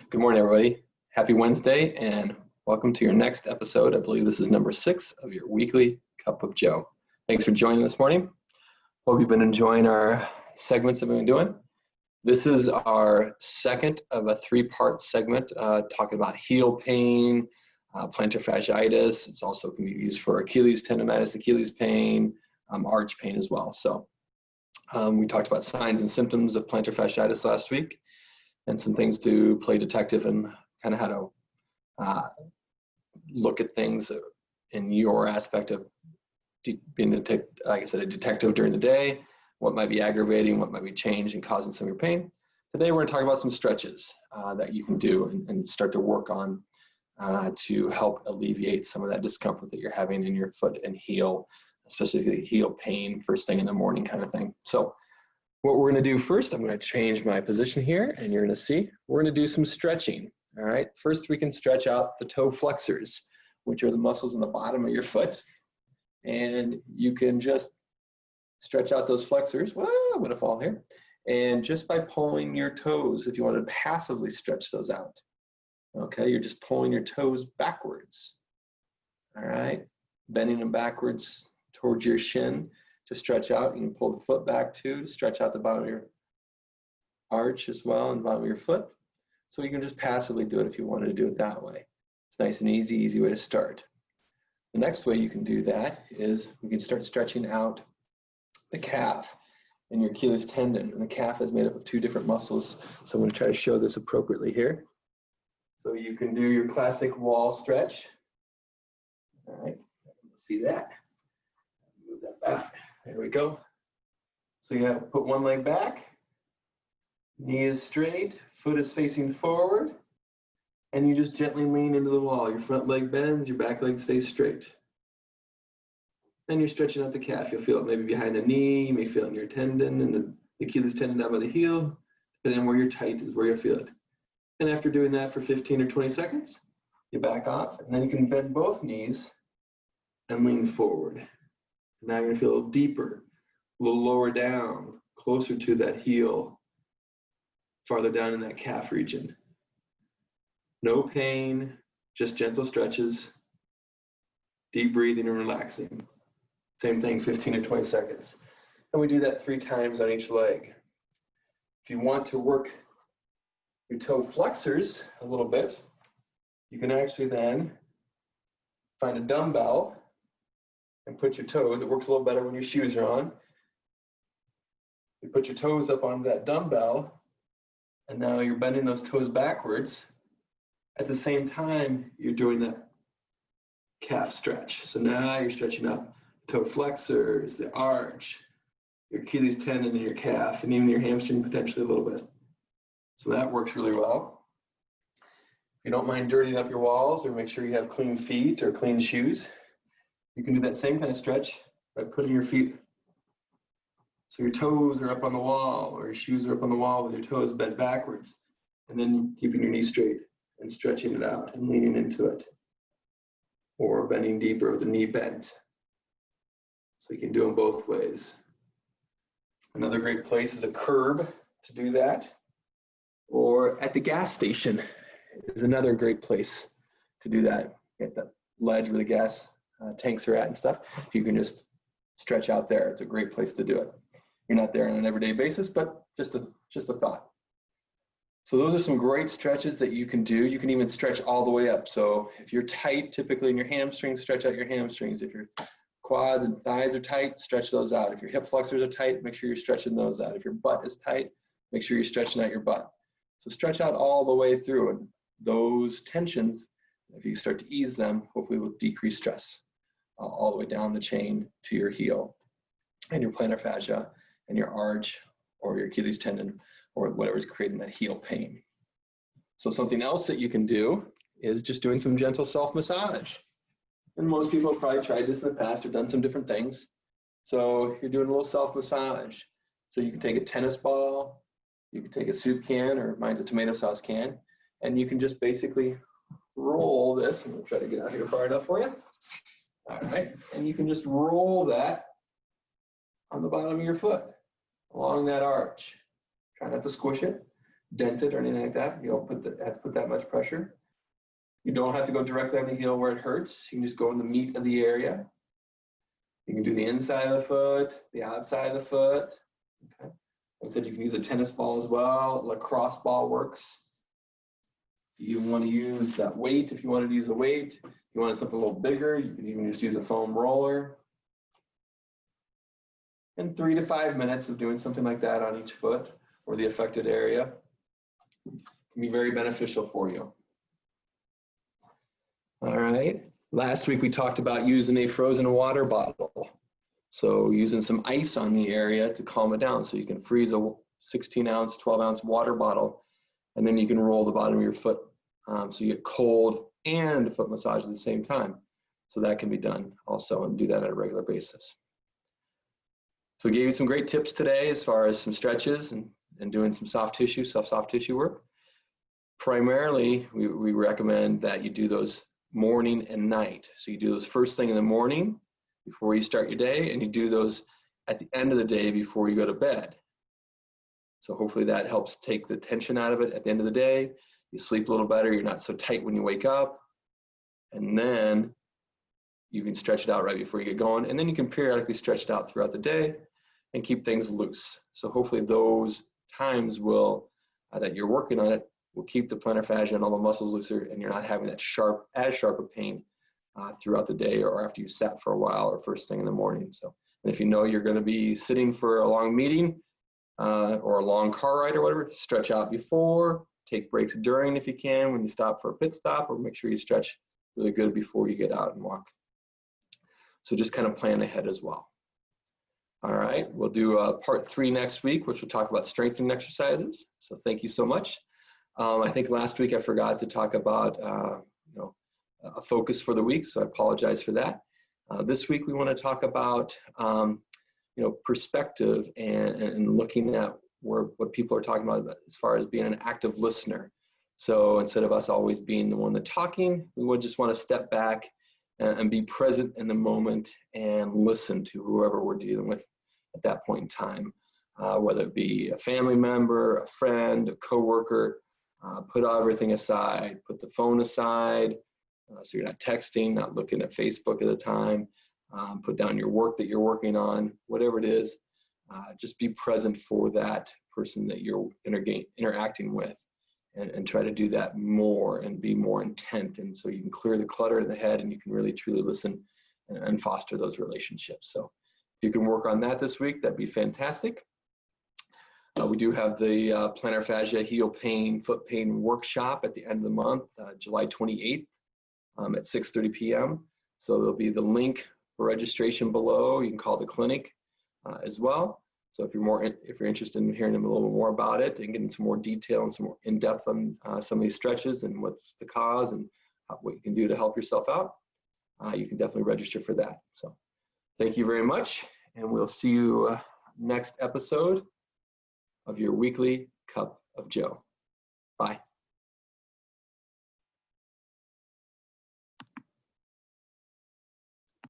Good morning, everybody. Happy Wednesday, and welcome to your next episode. I believe this is number 6 of your weekly Cup of Joe. Thanks for joining this morning. Hope you've been enjoying our segments that we've been doing. This is our second of a 3-part segment talking about heel pain, plantar fasciitis. It's also can be used for Achilles tendonitis, Achilles pain, arch pain as well. So we talked about signs and symptoms of plantar fasciitis last week, and some things to play detective and kind of how to look at things in your aspect of being, like I said, a detective during the day, what might be aggravating, what might be changed and causing some of your pain. Today we're going to talk about some stretches that you can do and start to work on to help alleviate some of that discomfort that you're having in your foot and heel, especially heel pain first thing in the morning kind of thing. So what we're going to do first, I'm going to change my position here, and you're going to see, we're going to do some stretching, all right? First, we can stretch out the toe flexors, which are the muscles in the bottom of your foot, and you can just stretch out those flexors. Whoa, I'm going to fall here. And just by pulling your toes, if you want to passively stretch those out, okay, you're just pulling your toes backwards, all right? Bending them backwards towards your shin. To stretch out, you can pull the foot back too, to stretch out the bottom of your arch as well and the bottom of your foot. So you can just passively do it if you wanted to do it that way. It's nice and easy way to start. The next way you can do that is we can start stretching out the calf and your Achilles tendon. And the calf is made up of 2 different muscles. So I'm going to try to show this appropriately here. So you can do your classic wall stretch. All right, see that? Move that back. There we go. So you have to put one leg back, knee is straight, foot is facing forward, and you just gently lean into the wall. Your front leg bends, your back leg stays straight. And you're stretching out the calf. You'll feel it maybe behind the knee, you may feel it in your tendon, and the Achilles tendon down by the heel, depending on where you're tight is where you'll feel it. And after doing that for 15 or 20 seconds, you back off, and then you can bend both knees and lean forward. Now you're going to feel a little deeper, a little lower down, closer to that heel, farther down in that calf region. No pain, just gentle stretches, deep breathing and relaxing. Same thing, 15 to 20 seconds. And we do that 3 times on each leg. If you want to work your toe flexors a little bit, you can actually then find a dumbbell and put your toes. It works a little better when your shoes are on. You put your toes up on that dumbbell, and now you're bending those toes backwards. At the same time, you're doing that calf stretch. So now you're stretching out the toe flexors, the arch, your Achilles tendon and your calf, and even your hamstring potentially a little bit. So that works really well. If you don't mind dirtying up your walls, or make sure you have clean feet or clean shoes, you can do that same kind of stretch by putting your feet so your toes are up on the wall, or your shoes are up on the wall with your toes bent backwards, and then keeping your knees straight and stretching it out and leaning into it, or bending deeper with the knee bent. So you can do them both ways. Another great place is a curb to do that, or at the gas station is another great place to do that. Get the ledge where the gas tanks are at and stuff. You can just stretch out there. It's a great place to do it. You're not there on an everyday basis, but just a thought. So those are some great stretches that you can do. You can even stretch all the way up. So if you're tight, typically in your hamstrings, stretch out your hamstrings. If your quads and thighs are tight, stretch those out. If your hip flexors are tight, make sure you're stretching those out. If your butt is tight, make sure you're stretching out your butt. So stretch out all the way through, and those tensions, if you start to ease them, hopefully will decrease stress all the way down the chain to your heel and your plantar fascia and your arch or your Achilles tendon or whatever is creating that heel pain. So something else that you can do is just doing some gentle self-massage. And most people have probably tried this in the past or done some different things. So you're doing a little self-massage. So you can take a tennis ball, you can take a soup can, or mine's a tomato sauce can, and you can just basically roll this. I'm gonna try to get out here far enough for you. All right, and you can just roll that on the bottom of your foot, along that arch. Try not to squish it, dent it, or anything like that. You don't have to put that much pressure. You don't have to go directly on the heel where it hurts. You can just go in the meat of the area. You can do the inside of the foot, the outside of the foot. Okay. Like I said, you can use a tennis ball as well. Lacrosse ball works. You want to use that weight. If you wanted to use a weight, if you wanted something a little bigger, you can even just use a foam roller. And 3 to 5 minutes of doing something like that on each foot or the affected area can be very beneficial for you. All right. Last week we talked about using a frozen water bottle. So using some ice on the area to calm it down. So you can freeze a 16-ounce, 12-ounce water bottle, and then you can roll the bottom of your foot. So you get cold and a foot massage at the same time. So that can be done also, and do that on a regular basis. So we gave you some great tips today as far as some stretches and doing some soft tissue work. Primarily, we recommend that you do those morning and night. So you do those first thing in the morning before you start your day, and you do those at the end of the day before you go to bed. So hopefully that helps take the tension out of it at the end of the day. You sleep a little better, you're not so tight when you wake up, and then you can stretch it out right before you get going, and then you can periodically stretch it out throughout the day and keep things loose. So hopefully those times will, that you're working on it, will keep the plantar fascia and all the muscles looser, and you're not having that sharp a pain throughout the day or after you sat for a while or first thing in the morning. So, and if you know you're gonna be sitting for a long meeting or a long car ride or whatever, stretch out before, take breaks during if you can when you stop for a pit stop, or make sure you stretch really good before you get out and walk. So just kind of plan ahead as well. All right, we'll do part 3 next week, which will talk about strengthening exercises. So thank you so much. I think last week I forgot to talk about a focus for the week, so I apologize for that. This week we want to talk about perspective and looking at what people are talking about as far as being an active listener. So instead of us always being the one that's talking, we would just want to step back and be present in the moment and listen to whoever we're dealing with at that point in time, whether it be a family member, a friend, a coworker. Put everything aside, put the phone aside, so you're not texting, not looking at Facebook at a time. Put down your work that you're working on, whatever it is. Just be present for that person that you're interacting with, and try to do that more and be more intent. And so you can clear the clutter in the head, and you can really truly listen and foster those relationships. So if you can work on that this week, that'd be fantastic. We do have the plantar fascia, heel pain, foot pain workshop at the end of the month, July 28th at 6:30 p.m. So there'll be the link for registration below. You can call the clinic as well. So if you're interested in hearing a little bit more about it and getting some more detail and some more in-depth on some of these stretches and what's the cause and what you can do to help yourself out, you can definitely register for that. So thank you very much, and we'll see you next episode of your weekly Cup of Joe. Bye.